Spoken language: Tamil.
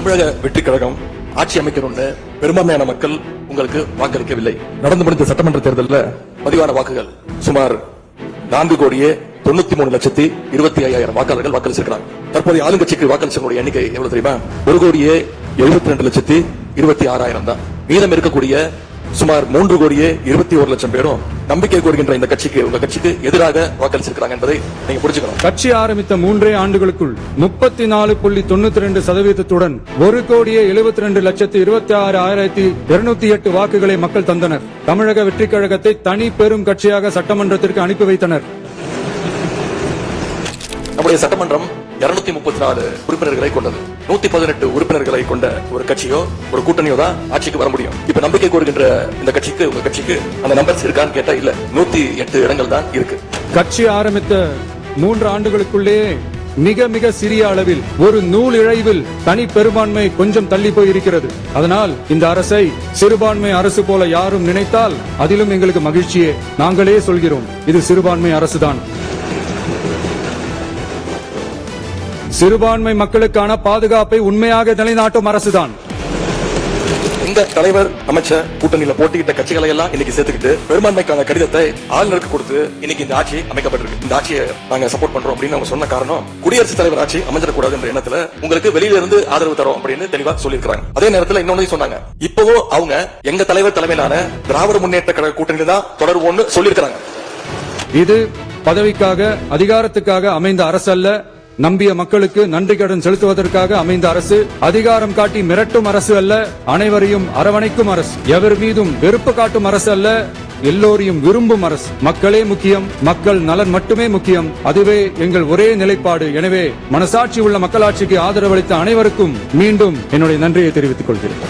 தமிழக வெற்றி கழகம் ஆட்சி அமைக்கணும்னு பெரும்பான்மையான மக்கள் உங்களுக்கு வாக்களிக்கவில்லை. நடந்து முடிந்த சட்டமன்ற தேர்தலில் பதிவான வாக்குகள் சுமார் 4,93,25,000 வாக்காளர்கள் வாக்களிச்சிருக்கிறாங்க. தற்போதைய ஆளுங்கட்சிக்கு வாக்களிச்சவங்களுடைய எண்ணிக்கை எவ்வளவு தெரியுமா? 1,72,26,000 தான். மீதம் இருக்கக்கூடிய சுமார் 3,21,00,000 பேரும் நம்பிக்கை கோருகின்ற இந்த கட்சிக்கு, உங்க கட்சிக்கு எதிராக வாக்களிச்சிருக்காங்க என்பதை நீங்க புரிஞ்சுக்கணும். கட்சி ஆரம்பித்த 3 ஆண்டுகளுக்குள் 34.92% 1,72,26,208 வாக்குகளை மக்கள் தந்தனர். தமிழக வெற்றி கழகத்தை தனி பெரும் கட்சியாக சட்டமன்றத்திற்கு அனுப்பி வைத்தனர். நம்முடைய சட்டமன்றம் 234 உறுப்பினர்களை கொண்டது. 118 உறுப்பினர்களை கொண்ட ஒரு கட்சியோ ஒரு கூட்டணியோ தான் ஆட்சிக்கு வர முடியும். இப்ப நம்பிக்கை கோருகின்ற இந்த கட்சிக்கு, உங்க கட்சிக்கு அந்த நம்பர்ஸ் இருக்கான்னு கேட்டா இல்ல, 108 இடங்கள் தான் இருக்கு. கட்சி ஆரம்பித்த 3 ஆண்டுகளுக்குள்ளே மிக மிக சிறிய அளவில் ஒரு நூல் இழைவில் தனி பெரும்பான்மை கொஞ்சம் தள்ளி போயிருக்கிறது. அதனால் இந்த அரசை சிறுபான்மை அரசு போல யாரும் நினைத்தால் அதிலும் எங்களுக்கு மகிழ்ச்சியே. நாங்களே சொல்கிறோம், இது சிறுபான்மை அரசுதான். சிறுபான்மை மக்களுக்கான பாதுகாப்பை உண்மையாக நிலைநாட்டும் அரசுதான். இந்த தலைவர் அமைச்ச கூட்டணியில போட்டியிட்ட கட்சிகளை எல்லாம் இன்னைக்கு சேர்த்துக்கிட்டு பெரும்பான்மைக்கான கடிதத்தை ஆளுநருக்கு கொடுத்து இன்னைக்கு இந்த ஆட்சி அமைக்கப்பட்டிருக்கு. இந்த ஆட்சியை நாங்க சப்போர்ட் பண்றோம் அப்படின்னு அவங்க சொன்ன காரணம், குடியரசுத் தலைவர் ஆட்சி அமைஞ்சிடக்கூடாது என்ற எண்ணத்துல உங்களுக்கு வெளியில இருந்து ஆதரவு தரோம் அப்படின்னு தெளிவா சொல்லியிருக்காங்க. அதே நேரத்தில் இன்னொன்னு சொன்னாங்க, இப்பவும் அவங்க எங்க தலைவர் தலைமையிலான திராவிட முன்னேற்ற கழக கூட்டணி தான் தொடர்வோம்னு சொல்லியிருக்காங்க. இது பதவிக்காக, அதிகாரத்துக்காக அமைந்த அரசு அல்ல. நம்பிய மக்களுக்கு நன்றி கடன் செலுத்துவதற்காக அமைந்த அரசு. அதிகாரம் காட்டி மிரட்டும் அரசு அல்ல, அனைவரையும் அரவணைக்கும் அரசு. எவர் மீதும் வெறுப்பு காட்டும் அரசு அல்ல, எல்லோரையும் விரும்பும் அரசு. மக்களே முக்கியம், மக்கள் நலன் மட்டுமே முக்கியம். அதுவே எங்கள் ஒரே நிலைப்பாடு. எனவே மனசாட்சி உள்ள மக்களாட்சிக்கு ஆதரவளித்த அனைவருக்கும் மீண்டும் என்னுடைய நன்றியை தெரிவித்துக் கொள்கிறேன்.